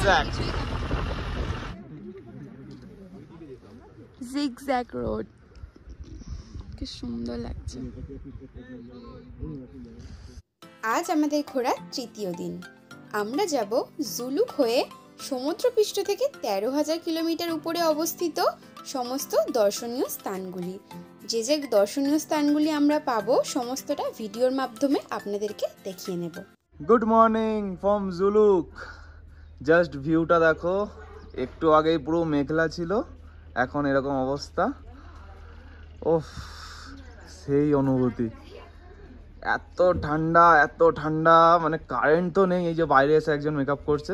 Zigzag zigzag road, কি সুন্দর লাগছে। আজ আমাদের ঘোরার তৃতীয় দিন। আমরা যাব জুলুক হয়ে সমুদ্রপৃষ্ঠ থেকে 13,000 কিলোমিটার উপরে অবস্থিত সমস্ত দর্শনীয় স্থানগুলি। যে যে দর্শনীয় স্থানগুলি আমরা পাবো সমস্তটা ভিডিওর মাধ্যমে আপনাদেরকে দেখিয়ে নেব। Good morning from Zuluk. Just ভিউটা দেখো, একটু আগেই পুরো মেঘলা ছিল, এখন এরকম অবস্থা। ওফ, সেই অনুভূতি। এত ঠান্ডা, এত ঠান্ডা, মানে কারেন্ট তো নেই। এই যে বাইরে এসে একজন মেকআপ করছে,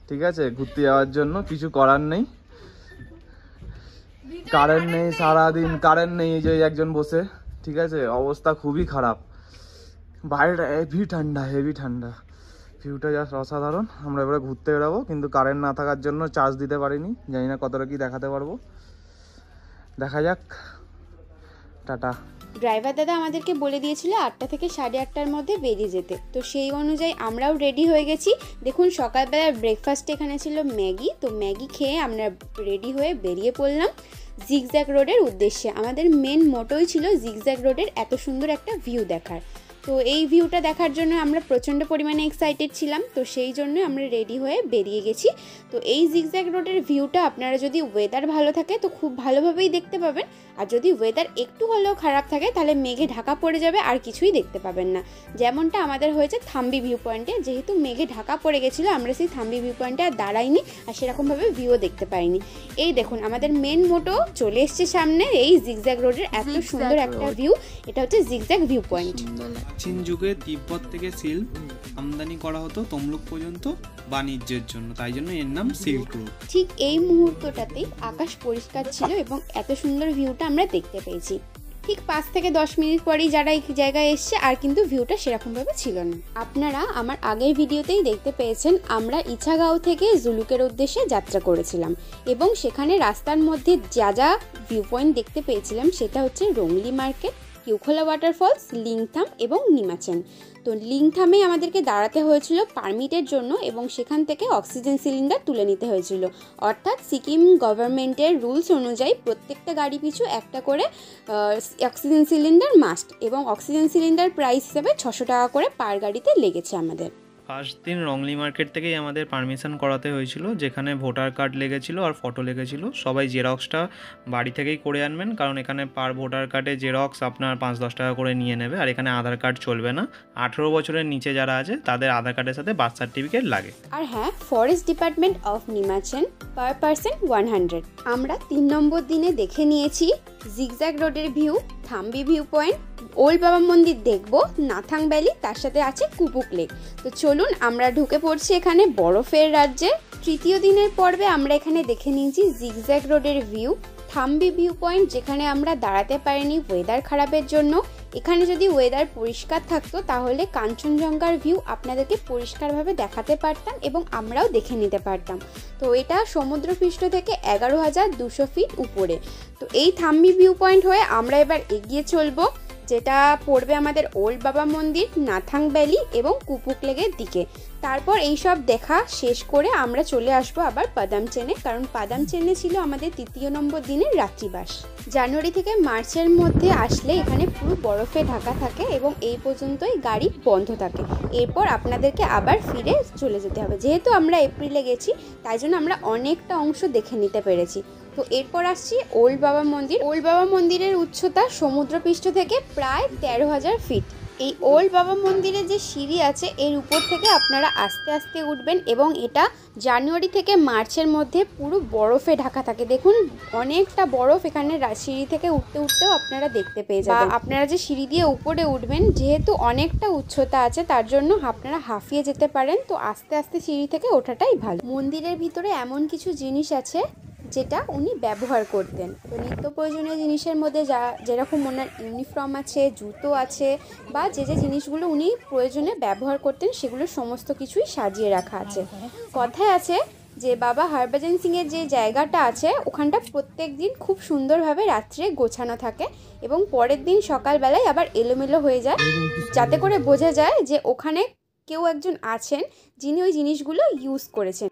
ঠিক আছে, ঘুরতে যাওয়ার জন্য, কিছু করার নেই, কারেন্ট নেই, সারাদিন কারেন্ট নেই। এই যে একজন বসে, ঠিক আছে, অবস্থা খুবই খারাপ। বাইরেটা হেভি ঠান্ডা, হেভি ঠান্ডা। ভিউটা জাস্ট অসাধারণ। আমরা এবারে ঘুরতে বেরোবো, কিন্তু কারেন্ট না থাকার জন্য চার্জ দিতে পারিনি, জানি না কতটা কি দেখাতে পারবো, দেখা যাক। টাটা। ড্রাইভার দাদা আমাদেরকে বলে দিয়েছিল 8টা থেকে 8:30টার মধ্যে বেরিয়ে যেতে, তো সেই অনুযায়ী আমরাও রেডি হয়ে গেছি। দেখুন সকালবেলার ব্রেকফাস্টে এখানে ছিল ম্যাগি, তো ম্যাগি খেয়ে আমরা রেডি হয়ে বেরিয়ে পড়লাম জিগজ্যাগ রোডের উদ্দেশ্যে। আমাদের মেন মোটোই ছিল জিগজ্যাগ রোডের এত সুন্দর একটা ভিউ দেখার। তো এই ভিউটা দেখার জন্য আমরা প্রচণ্ড পরিমাণে এক্সাইটেড ছিলাম, তো সেই জন্য আমরা রেডি হয়ে বেরিয়ে গেছি। তো এই জিগজ্যাগ রোডের ভিউটা আপনারা যদি ওয়েদার ভালো থাকে তো খুব ভালোভাবেই দেখতে পাবেন, আর যদি ওয়েদার একটু হলেও খারাপ থাকে তাহলে মেঘে ঢাকা পড়ে যাবে, আর কিছুই দেখতে পাবেন না। যেমনটা আমাদের হয়েছে থাম্বি ভিউ পয়েন্টে, যেহেতু মেঘে ঢাকা পড়ে গেছিলো আমরা সেই থাম্বি ভিউ পয়েন্টে আর দাঁড়াইনি, আর সেরকমভাবে ভিউও দেখতে পাইনি। এই দেখুন আমাদের মেন মোটো চলে এসছে সামনে, এই জিগজ্যাগ রোডের এত সুন্দর একটা ভিউ। এটা হচ্ছে জিগজ্যাগ ভিউ পয়েন্ট। প্রাচীন যুগে তিব্বত থেকে সিল্ক আমদানি করা হতো তমলুক পর্যন্ত বাণিজ্যের জন্য, তাই জন্য এর নাম সিল্ক রোড। ঠিক এই মুহূর্তটাতেই আকাশ পরিষ্কার ছিল এবং এত সুন্দর ভিউটা আমরা দেখতে পেয়েছি। ঠিক 5 থেকে 10 মিনিট পরেই যারা এই জায়গায় এসছে, আর কিন্তু ভিউটা সেরকমভাবে ছিল না। আপনারা আমার আগের ভিডিওতেই দেখতে পেয়েছেন আমরা ইছাগাঁও থেকে জুলুকের উদ্দেশ্যে যাত্রা করেছিলাম, এবং সেখানে রাস্তার মধ্যে যা যা ভিউ পয়েন্ট দেখতে পেয়েছিলাম সেটা হচ্ছে রংলি মার্কেট, কিউখোলা ওয়াটারফলস, লিংথাম এবং নিমাচেন। তো লিংথামে আমাদেরকে দাঁড়াতে হয়েছিল পারমিটের জন্য, এবং সেখান থেকে অক্সিজেন সিলিন্ডার তুলে নিতে হয়েছিল। অর্থাৎ সিকিম গভর্নমেন্টের রুলস অনুযায়ী প্রত্যেকটা গাড়ি পিছু একটা করে অক্সিজেন সিলিন্ডার মাস্ট, এবং অক্সিজেন সিলিন্ডার প্রাইস হিসেবে 600 টাকা করে পার গাড়িতে লেগেছে আমাদের। ফার্স্ট দিন রংলি মার্কেট থেকেই আমাদের পারমিশন করাতে হয়েছিল, যেখানে ভোটার কার্ড লেগেছিল আর ফটো লেগেছিল। সবাই জেরক্সটা বাড়ি থেকেই করে আনবেন, কারণ এখানে পার ভোটার কার্ডে জেরক্স আপনার 5-10 টাকা করে নিয়ে নেবে। আর এখানে আধার কার্ড চলবে না, 18 বছরের নিচে যারা আছে তাদের আধার কার্ডের সাথে বার্থ সার্টিফিকেট লাগে। আর হ্যাঁ, ফরেস্ট ডিপার্টমেন্ট অফ নিমাচেন পার পারসন 100। আমরা 3 নম্বর দিনে দেখে নিয়েছি জিগজ্যাগ রোডের view, Thambi view point, old Baba Mandir দেখবো, নাথাং ভ্যালি, তার সাথে আছে কুপুক লেক। তো চলুন আমরা ঢুকে পড়ছি এখানে বরফের রাজ্যে। তৃতীয় দিনের পর্বে আমরা এখানে দেখে নিয়েছি জিগজ্যাগ রোডের ভিউ, থাম্বি ভিউ পয়েন্ট যেখানে আমরা দাঁড়াতে পারিনি ওয়েদার খারাপের জন্য। এখানে যদি ওয়েদার পরিষ্কার থাকতো তাহলে কাঞ্চনজঙ্ঘার ভিউ আপনাদেরকে পরিষ্কারভাবে দেখাতে পারতাম এবং আমরাও দেখে নিতে পারতাম। তো এটা সমুদ্রপৃষ্ঠ থেকে 11,200 ফিট উপরে। তো এই থাম্বি ভিউ পয়েন্ট হয়ে আমরা এবার এগিয়ে চলবো, যেটা পড়বে আমাদের ওল্ড বাবা মন্দির, নাথাং ভ্যালি এবং কুপুক লেকের দিকে। তারপর এইসব দেখা শেষ করে আমরা চলে আসবো আবার পাদামচেনে, কারণ পাদামচেনে ছিল আমাদের 3য় নম্বর দিনের রাত্রিবাস। জানুয়ারি থেকে মার্চের মধ্যে আসলে এখানে পুরো বরফে ঢাকা থাকে এবং এই পর্যন্তই গাড়ি বন্ধ থাকে। এরপর আপনাদেরকে আবার ফিরে চলে যেতে হবে। যেহেতু আমরা এপ্রিলে গেছি তাই জন্য আমরা অনেকটা অংশ দেখে নিতে পেরেছি। তো এরপর আসছি ওল্ড বাবা মন্দির। ওল্ড বাবা মন্দিরের উচ্চতা সমুদ্রপৃষ্ঠ থেকে প্রায় 13,000 ফিট। এই ওল্ড বাবা মন্দিরে যে সিঁড়ি আছে এর উপর থেকে আপনারা আস্তে আস্তে উঠবেন, এবং এটা জানুয়ারি থেকে মার্চের মধ্যে পুরো বরফে ঢাকা থাকে। দেখুন অনেকটা বরফ এখানে সিঁড়ি থেকে উঠতে উঠতেও আপনারা দেখতে পেয়ে যাবেন। আপনারা যে সিঁড়ি দিয়ে উপরে উঠবেন, যেহেতু অনেকটা উচ্চতা আছে তার জন্য আপনারা হাঁফিয়ে যেতে পারেন, তো আস্তে আস্তে সিঁড়ি থেকে ওঠাটাই ভালো। মন্দিরের ভিতরে এমন কিছু জিনিস আছে যেটা উনি ব্যবহার করতেন। তো নিত্য প্রয়োজনীয় জিনিসের মধ্যে যেরকম ওনার ইউনিফর্ম আছে, জুতো আছে, বা যে যে জিনিসগুলো উনি প্রয়োজনে ব্যবহার করতেন সেগুলো সমস্ত কিছুই সাজিয়ে রাখা আছে। কথায় আছে যে বাবা হরভজন সিংয়ের যে জায়গাটা আছে ওখানটা প্রত্যেক দিন খুব সুন্দরভাবে রাত্রে গোছানো থাকে, এবং পরের দিন সকালবেলায় আবার এলোমেলো হয়ে যায়, যাতে করে বোঝা যায় যে ওখানে কেউ একজন আছেন যিনি ওই জিনিসগুলো ইউজ করেছেন।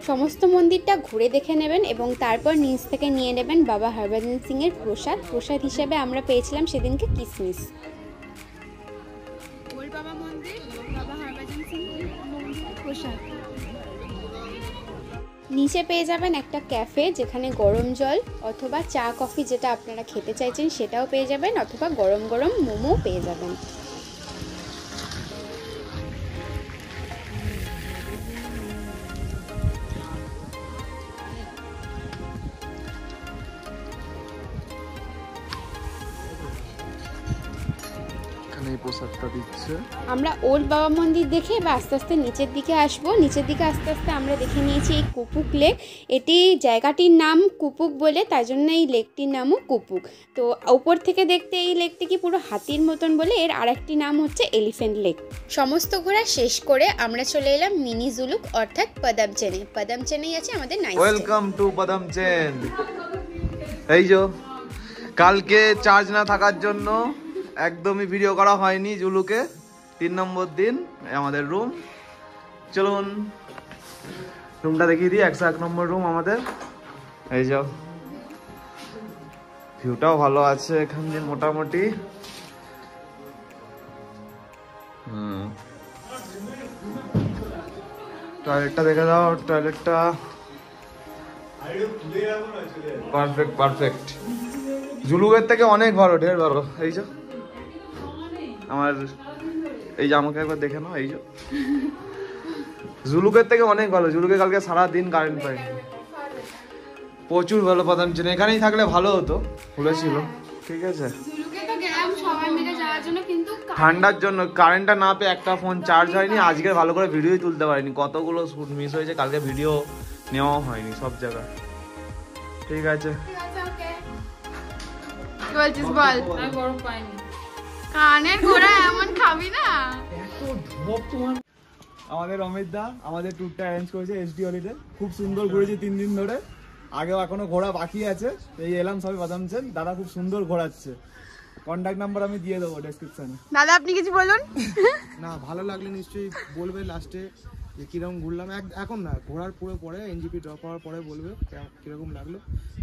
সমস্ত মন্দিরটা ঘুরে দেখে নেবেন এবং তারপর নিচ থেকে নিয়ে নেবেন বাবা হরভজন সিংয়ের প্রসাদ হিসেবে আমরা পেয়েছিলাম সেদিনকে কিশমিশ। ওল্ড বাবা মন্দির, বাবা হরভজন সিং প্রসাদ। নিচে পেয়ে যাবেন একটা ক্যাফে, যেখানে গরম জল অথবা চা কফি যেটা আপনারা খেতে চাইছেন সেটাও পেয়ে যাবেন, অথবা গরম গরম মোমো পেয়ে যাবেন। আমরা ওল্ড বাবা মন্দির দেখে এবার আস্তে আস্তে নিচের দিকে আসবো। নিচের দিকে আস্তে আস্তে আমরা দেখে নিয়েছি এই কুপুক লেক। এটি জায়গাটির নাম কুপুক বলে, তাই জন্য এই লেকটির নামও কুপুক। তো উপর থেকে দেখতে এই লেকটি কি পুরো হাতির মতন বলে এর আরেকটি নাম হচ্ছে এলিফ্যান্ট লেক। সমস্ত ঘোরা শেষ করে আমরা চলে এলাম মিনি জুলুক অর্থাৎ পদামচেনে। পদামচেনেই আছে আমাদের নাইট। Welcome to পদামচেন। এই যে কালকে চার্জ না থাকার জন্য একদমই ভিডিও করা হয়নি জুলুকে। 3 নম্বর দিন আমাদের রুম। চলুন রুমটা দেখিয়ে দিই। 101 নম্বর রুম আমাদের। এই যে ভিউটাও ভালো আছে এখান দিয়ে মোটামুটি। টয়লেটটা দেখে দাও। টয়লেটটা পারফেক্ট পারফেক্ট। জুলুকের থেকে অনেক ভালো, ঢের ভালো। এই যে আমার এই যে আমাকে একবার দেখে নাও। এই যে জুলুকের থেকে অনেক ভালো। জুলুকে কালকে সারাদিন কারেন্ট পাইনি, প্রচুর ভালো। পদামচেন এখানেই থাকলে ভালো হতো, খুলেছিল ঠিক আছে। ঠান্ডার জন্য কারেন্টটা না পেয়ে একটা ফোন চার্জ হয়নি। আজকে ভালো করে ভিডিওই তুলতে পারিনি, কতগুলো শুট মিস হয়েছে। কালকে ভিডিও নেওয়া হয়নি সব জায়গায়। ঠিক আছে বল, গরম পাইনি। কানের গোড়া এমন খাবি না। আমাদের অমিত দা আমাদের ট্যুরটা অ্যারেঞ্জ করেছে এসডি হলিডে। খুব সুন্দর ঘুরেছি 3 দিন ধরে। আগেও এখনো ঘোরা বাকি আছে। এই এলাম সবাই পদামচেন। দাদা খুব সুন্দর ঘোরাচ্ছে। কন্ট্যাক্ট নাম্বার আমি দিয়ে দেবো ডেসক্রিপশনে। দাদা আপনি কিছু বলুন। না ভালো লাগলে নিশ্চয়ই বলবে লাস্টে যে কিরকম ঘুরলাম। এখন না, ঘোরার পুরো পরে এনজিপি ড্রপ হওয়ার পরে বলবে কিরকম লাগলো,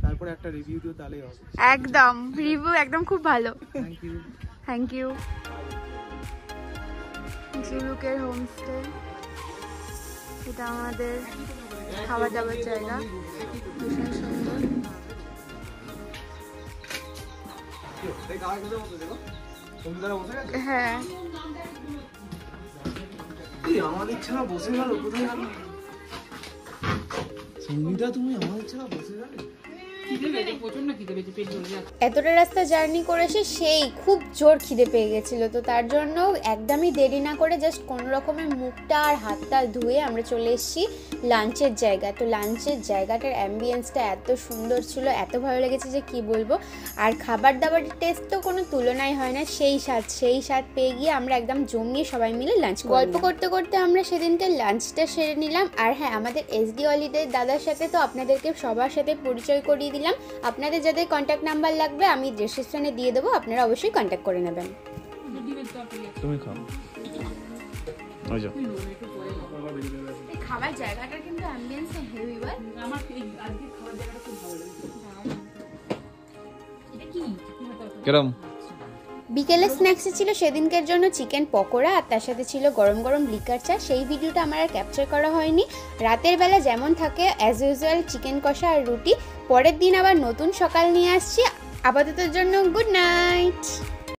তারপরে একটা রিভিউ দিও, তাহলেই হবে। একদম রিভিউ একদম খুব ভালো। Thank you thank you. জুলুকের হোমস্টে, এটা আমাদের খাওয়া দাওয়ার জায়গা, ভীষণ সুন্দর। হ্যাঁ আমাদের ছাড়া বসে গেল, কোথায় গেল সঙ্গীতা? তুমি আমাদের ছাড়া বসে গেলে। এতটা রাস্তা জার্নি করেছে, সেই খুব জোর খিদে পেয়ে গেছিলো। তো তার জন্য একদমই দেরি না করে জাস্ট কোনো রকমের মুখটা আর হাতটা ধুয়ে আমরা চলে এসেছি লাঞ্চের জায়গায়। তো লাঞ্চের জায়গাটার অ্যাম্বিয়েন্সটা এত সুন্দর ছিল, এত ভালো লেগেছে যে কি বলবো। আর খাবার দাবারের টেস্ট তো কোনো তুলনাই হয় না। সেই স্বাদ পেয়ে গিয়ে আমরা একদম জমিয়ে সবাই মিলে লাঞ্চ গল্প করতে করতে আমরা সেদিনকে লাঞ্চটা সেরে নিলাম। আর হ্যাঁ, আমাদের এসডি হলিডে দাদার সাথে তো আপনাদেরকে সবার সাথে পরিচয় করিয়ে দিলাম। আপনাদের যাদের কন্ট্যাক্ট নাম্বার লাগবে আমি ডেসক্রিপশনে দিয়ে দেবো, আপনারা অবশ্যই কন্ট্যাক্ট করে নেবেন। তুমি খাও। ওই যে এই খাবার জায়গাটার কিন্তু অ্যাম্বিয়েন্স হেভি বল। আমার আজকে খাবার জায়গাটা খুব ভালো লেগেছে। এটা কি কেরম? বিকেলে স্ন্যাক্সে ছিল সেদিনকের জন্য চিকেন পকোড়া, আর তার সাথে ছিল গরম গরম লিকার চা। সেই ভিডিওটা আমার আর ক্যাপচার করা হয়নি। রাতের বেলা যেমন থাকে অ্যাজ ইউজুয়াল চিকেন কষা আর রুটি। পরের দিন আবার নতুন সকাল নিয়ে আসছি। আপাততের জন্য গুড নাইট।